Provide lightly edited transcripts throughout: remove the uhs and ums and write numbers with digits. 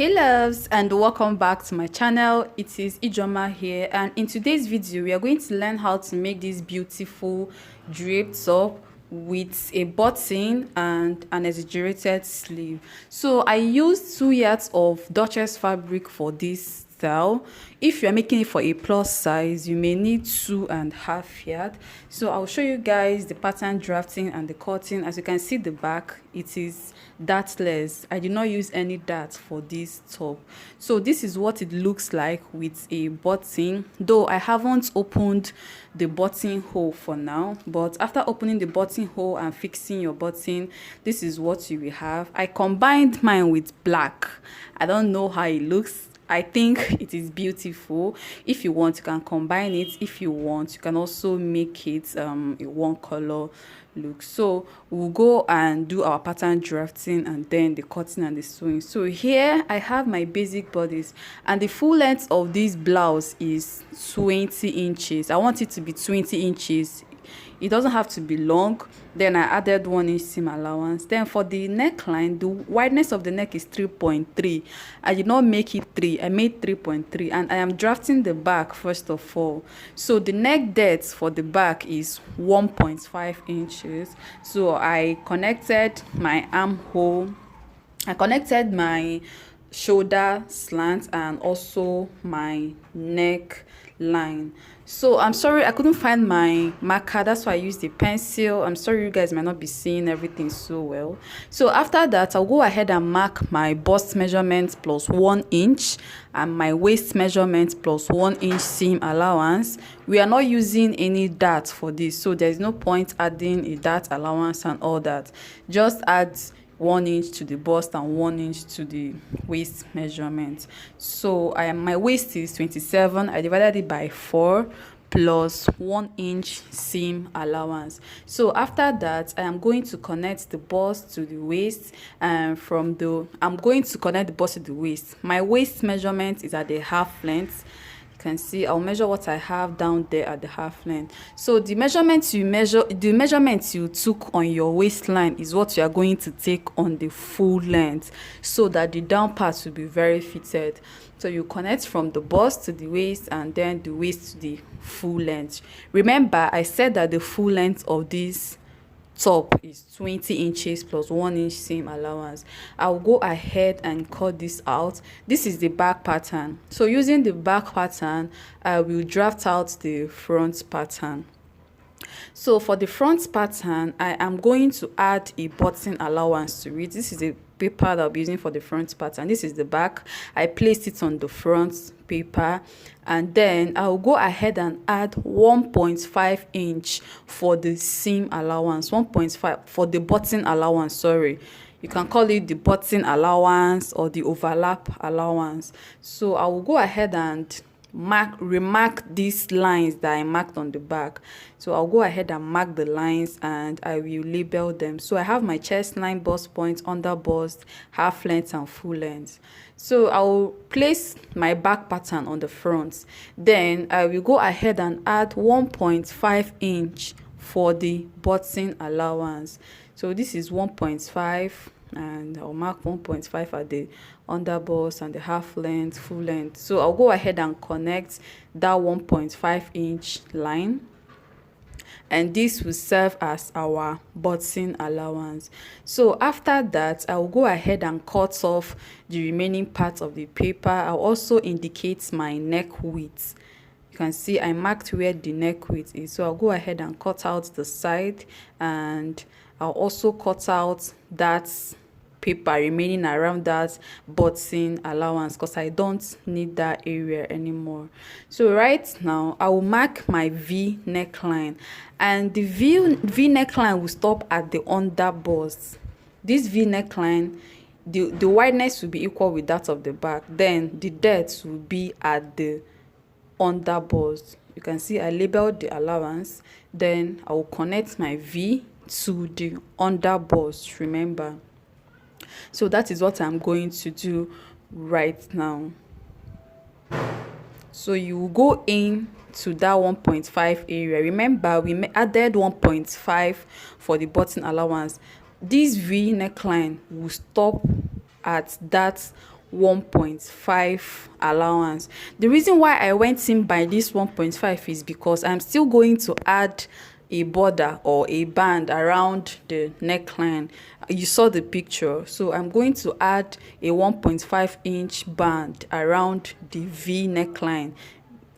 Hey loves, and welcome back to my channel. It is Ijoma here, and in today's video we are going to learn how to make this beautiful draped top with a button and an exaggerated sleeve. So I used 2 yards of Duchess fabric for this style. If you are making it for a plus size, you may need 2.5 yards. So I'll show you guys the pattern drafting and the cutting. As you can see, the back, it is dartless. I did not use any dart for this top. So this is what it looks like with a button, though I haven't opened the button hole for now. But after opening the button hole and fixing your button, this is what you will have. I combined mine with black. I don't know how it looks. I think it is beautiful. If you want, you can combine it. If you want, you can also make it a one color look. So we'll go and do our pattern drafting and then the cutting and the sewing. So here I have my basic bodice, and the full length of this blouse is 20 inches. I want it to be 20 inches. It doesn't have to be long. Then I added 1 inch seam allowance. Then for the neckline, the wideness of the neck is 3.3. I did not make it 3, I made 3.3, and I am drafting the back first of all. So the neck depth for the back is 1.5 inches. So I connected my armhole, I connected my shoulder slant and also my neck line. So I'm sorry I couldn't find my marker, that's why I used the pencil. I'm sorry you guys might not be seeing everything so well. So after that, I'll go ahead and mark my bust measurement plus 1 inch and my waist measurement plus 1 inch seam allowance. We are not using any dart for this, so there's no point adding a dart allowance and all that. Just add 1 inch to the bust and 1 inch to the waist measurement. So my waist is 27. I divided it by 4 plus 1 inch seam allowance. So after that, I am going to connect the bust to the waist, and I'm going to connect the bust to the waist. My waist measurement is at the half length. Can see I'll measure what I have down there at the half length. So the measurements you took on your waistline is what you are going to take on the full length, so that the down part will be very fitted. So you connect from the bust to the waist and then the waist to the full length. Remember, I said that the full length of this top is 20 inches plus 1 inch seam allowance. I'll go ahead and cut this out. This is the back pattern. So using the back pattern, I will draft out the front pattern. So for the front pattern, I am going to add a button allowance to it. This is a paper that I'll be using for the front pattern. This is the back. I placed it on the front paper, and then I'll go ahead and add 1.5 inch for the seam allowance, 1.5 for the button allowance, sorry. You can call it the button allowance or the overlap allowance. So I will go ahead and remark these lines that I marked on the back. So I'll go ahead and mark the lines and I will label them. So I have my chest line, bust point, under bust, half length and full length. So I will place my back pattern on the front. Then I will go ahead and add 1.5 inch for the button allowance. So this is 1.5, and I'll mark 1.5 at the under bust and the half length, full length. So I'll go ahead and connect that 1.5 inch line, and this will serve as our button allowance. So after that, I'll go ahead and cut off the remaining part of the paper. I'll also indicate my neck width. You can see I marked where the neck width is, so I'll go ahead and cut out the side, and I'll also cut out that paper remaining around that button allowance because I don't need that area anymore. So right now I will mark my V neckline, and the V neckline will stop at the under bust. This V neckline, the wideness will be equal with that of the back, then the depth will be at the under bust. You can see I labeled the allowance, then I will connect my V to the under bust, remember. So that is what I'm going to do right now. So you will go in to that 1.5 area. Remember, we added 1.5 for the button allowance. This V neckline will stop at that 1.5 allowance. The reason why I went in by this 1.5 is because I'm still going to add a border or a band around the neckline. You saw the picture, so I'm going to add a 1.5-inch band around the V neckline.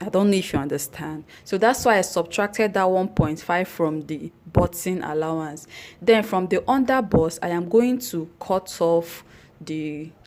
I don't know if you understand. So that's why I subtracted that 1.5 from the button allowance. Then from the underbust, I am going to cut off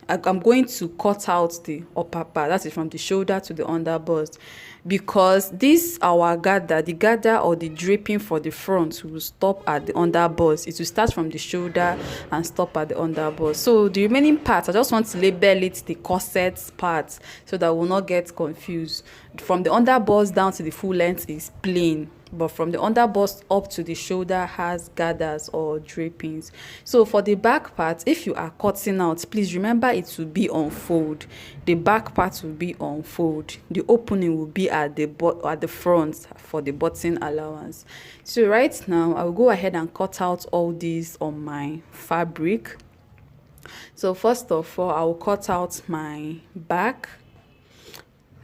I'm going to cut out the upper part, that is from the shoulder to the underbust, because this our gather, the gather or the draping for the front will stop at the underbust. It will start from the shoulder and stop at the underbust. So the remaining part, I just want to label it the corset part so that we'll not get confused. From the underbust down to the full length is plain, but from the underbust up to the shoulder has gathers or drapings. So for the back part, if you are cutting out, please remember it will be on fold. The back part will be on fold. The opening will be at the front for the button allowance. So right now I will go ahead and cut out all these on my fabric. So first of all, I will cut out my back.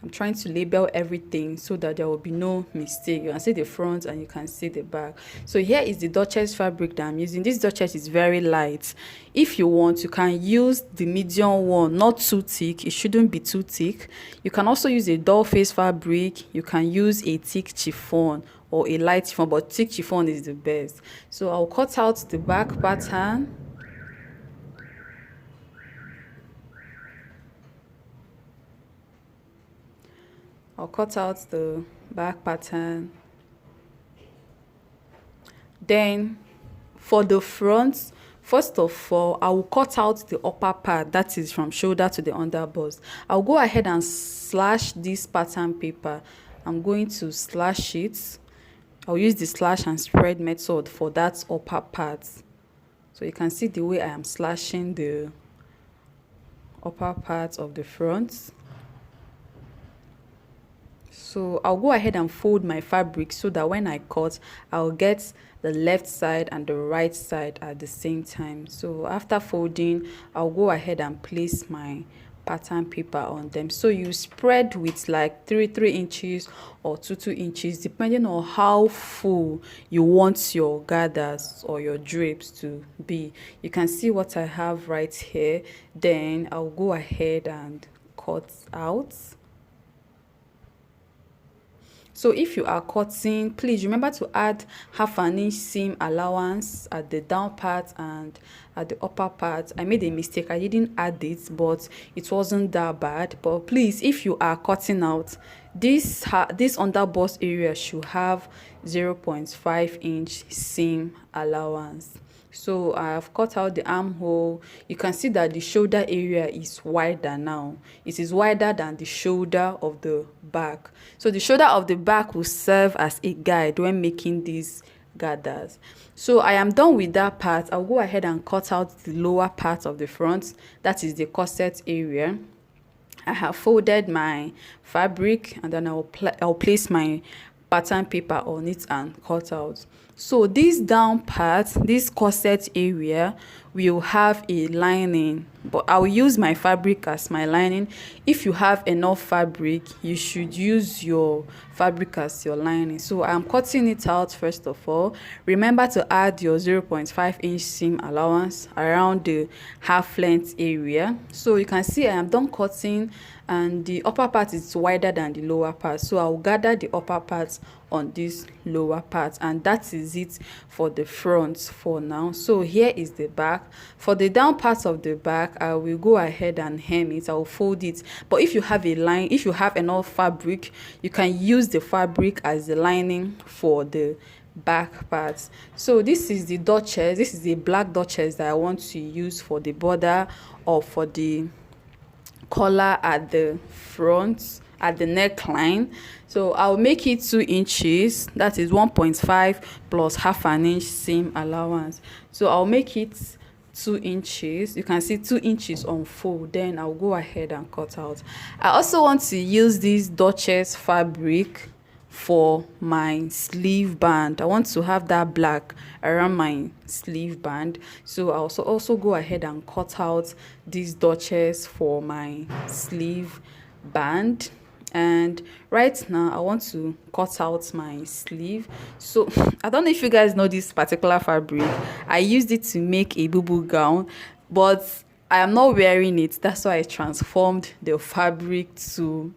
I'm trying to label everything so that there will be no mistake. You can see the front and you can see the back. So here is the Duchess fabric that I'm using. This Duchess is very light. If you want, you can use the medium one, not too thick. It shouldn't be too thick. You can also use a doll face fabric. You can use a thick chiffon or a light chiffon, but thick chiffon is the best. So I'll cut out the back pattern. I'll cut out the back pattern. Then for the front, first of all, I will cut out the upper part, that is from shoulder to the underbust. I'll go ahead and slash this pattern paper. I'm going to slash it. I'll use the slash and spread method for that upper part. So you can see the way I am slashing the upper part of the front. So I'll go ahead and fold my fabric so that when I cut, I'll get the left side and the right side at the same time. So after folding, I'll go ahead and place my pattern paper on them. So you spread with like 3 inches or 2 inches, depending on how full you want your gathers or your drapes to be. You can see what I have right here. Then I'll go ahead and cut out. So if you are cutting, please remember to add 1/2 inch seam allowance at the down part and at the upper part. I made a mistake, I didn't add it, but it wasn't that bad. But please, if you are cutting out, this underbust area should have 0.5 inch seam allowance. So I have cut out the armhole. You can see that the shoulder area is wider now. It is wider than the shoulder of the back. So the shoulder of the back will serve as a guide when making these gathers. So I am done with that part. I'll go ahead and cut out the lower part of the front. That is the corset area. I have folded my fabric and then I'll place my pattern paper on it and cut out. So this down part, this corset area, will have a lining, but I will use my fabric as my lining. If you have enough fabric, you should use your fabric as your lining. So I'm cutting it out first of all. Remember to add your 0.5 inch seam allowance around the half length area. So you can see I am done cutting and the upper part is wider than the lower part. So I'll gather the upper part on this lower part, and that is it for the front for now. So here is the back. For the down part of the back, I will go ahead and hem it. I will fold it, but if you have a line, if you have enough fabric, you can use the fabric as the lining for the back parts. So this is the Duchess. This is the black Duchess that I want to use for the border or for the collar at the front, at the neckline. So I'll make it 2 inches, that is 1.5 plus 1/2 inch seam allowance. So I'll make it 2 inches. You can see 2 inches on fold. Then I'll go ahead and cut out. I also want to use this Duchess fabric for my sleeve band. I want to have that black around my sleeve band, so I'll also go ahead and cut out these dotches for my sleeve band. And right now I want to cut out my sleeve. So I don't know if you guys know this particular fabric. I used it to make a boo gown, but I am not wearing it. That's why I transformed the fabric to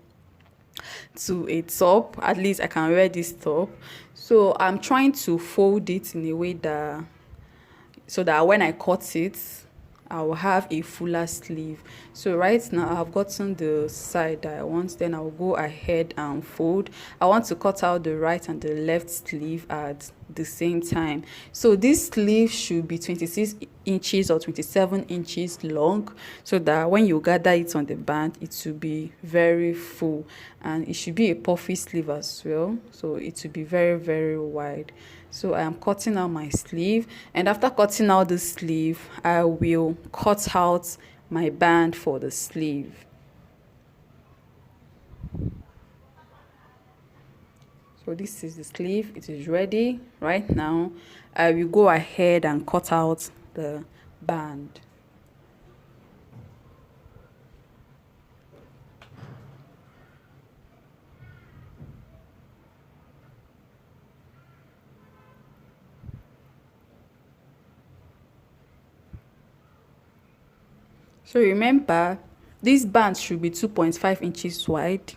a top. At least I can wear this top. So I'm trying to fold it in a way that, so that when I cut it, I will have a fuller sleeve. So right now I've gotten the side that I want, then I'll go ahead and fold. I want to cut out the right and the left sleeve at the same time. So this sleeve should be 26 inches or 27 inches long, so that when you gather it on the band, it will be very full, and it should be a puffy sleeve as well, so it will be very, very wide. So I am cutting out my sleeve, and after cutting out the sleeve, I will cut out my band for the sleeve. So this is the sleeve. It is ready. Right now I will go ahead and cut out the band. So remember, this band should be 2.5 inches wide.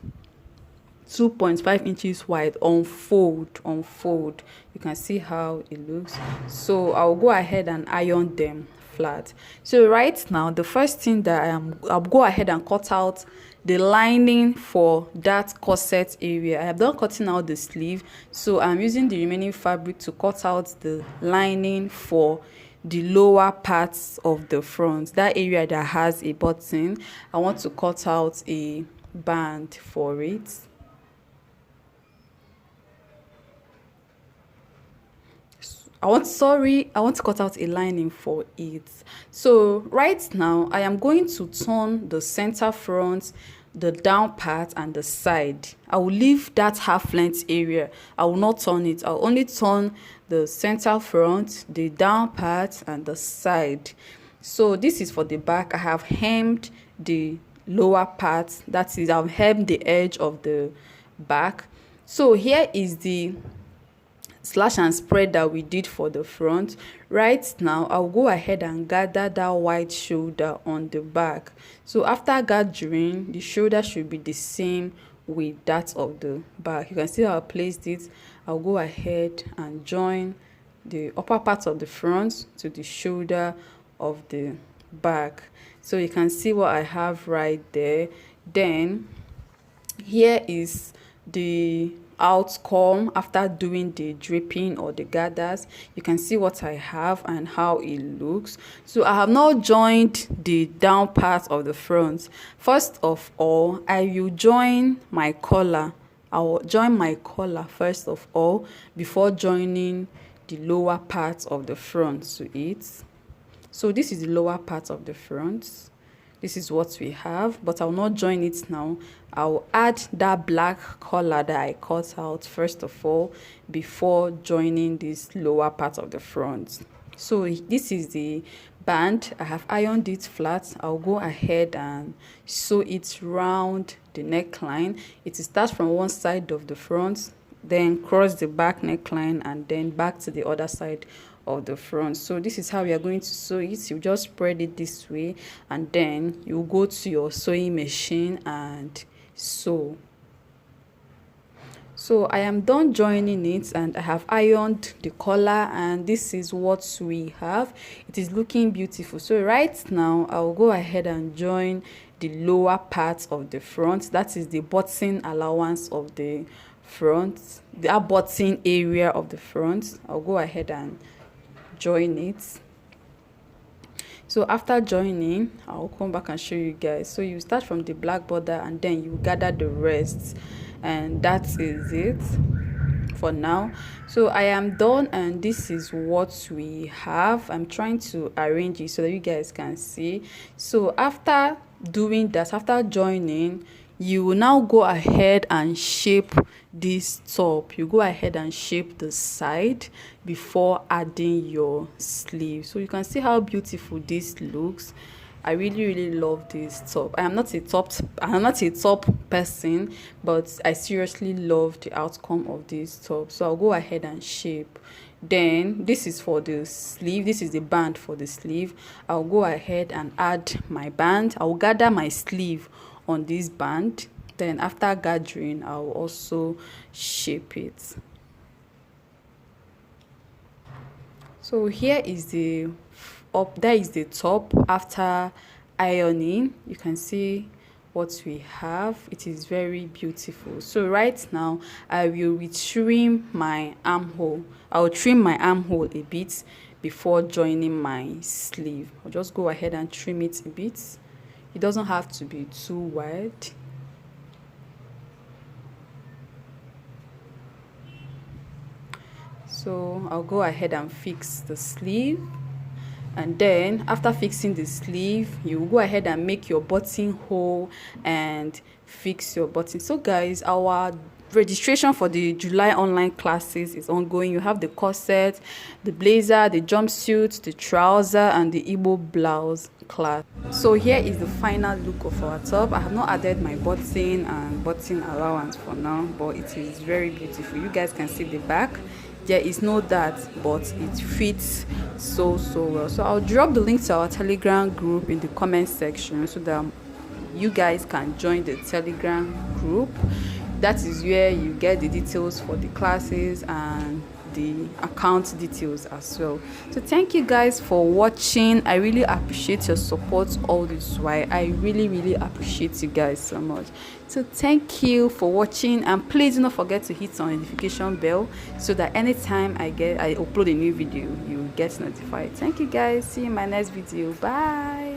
2.5 inches wide on fold. You can see how it looks. So I'll go ahead and iron them flat. So right now, the first thing that I'll go ahead and cut out the lining for that corset area. I have done cutting out the sleeve, so I'm using the remaining fabric to cut out the lining for the lower parts of the front, that area that has a button. I want to cut out a band for it. I want to cut out a lining for it. So right now I am going to turn the center front, the down part, and the side. I will leave that half length area. I will not turn it. I'll only turn the center front, the down part, and the side. So this is for the back. I have hemmed the lower part, that is, I've hemmed the edge of the back. So here is the slash and spread that we did for the front. Right now I'll go ahead and gather that white shoulder on the back. So after gathering, the shoulder should be the same with that of the back. You can see how I placed it. I'll go ahead and join the upper part of the front to the shoulder of the back. So you can see what I have right there. Then here is the outcome after doing the draping or the gathers. You can see what I have and how it looks. So I have now joined the down part of the front. First of all, I will join my collar. I will join my collar first of all before joining the lower part of the front to it. So this is the lower part of the front. This is what we have, but I'll not join it now. I'll add that black collar that I cut out first of all before joining this lower part of the front. So this is the band. I have ironed it flat. I'll go ahead and sew it round the neckline. It starts from one side of the front, then cross the back neckline, and then back to the other side of the front. So this is how we are going to sew it. You just spread it this way, and then you go to your sewing machine and sew. So I am done joining it, and I have ironed the collar, and this is what we have. It is looking beautiful. So right now I'll go ahead and join the lower part of the front, that is the button allowance of the front, the button area of the front. I'll go ahead and join it. So after joining, I'll come back and show you guys. So you start from the black border and then you gather the rest, and that is it for now. So I am done, and this is what we have. I'm trying to arrange it so that you guys can see. So after doing that, after joining, you will now go ahead and shape this top. You go ahead and shape the side before adding your sleeve. So you can see how beautiful this looks. I really love this top. I'm not a top person, but I seriously love the outcome of this top. So I'll go ahead and shape. Then this is for the sleeve. This is the band for the sleeve. I'll go ahead and add my band. I'll gather my sleeve on this band. Then after gathering, I'll also shape it. So here is the there is the top. After ironing, you can see what we have. It is very beautiful. So right now I will trim my armhole. I'll trim my armhole a bit before joining my sleeve. I'll just go ahead and trim it a bit. It doesn't have to be too wide. So I'll go ahead and fix the sleeve. And then after fixing the sleeve, you go ahead and make your buttonhole and fix your button. So guys, our registration for the July online classes is ongoing. You have the corset, the blazer, the jumpsuit, the trouser, and the Igbo blouse class. So here is the final look of our top. I have not added my button and button allowance for now, but it is very beautiful. You guys can see the back. There is no dart, but it fits so well. So I'll drop the link to our Telegram group in the comment section so that you guys can join the Telegram group. That is where you get the details for the classes and the account details as well. So thank you guys for watching. I really appreciate your support all this while. I really appreciate you guys so much. So thank you for watching, and please do not forget to hit on notification bell so that anytime I upload a new video, you will get notified. Thank you guys. See you in my next video. Bye.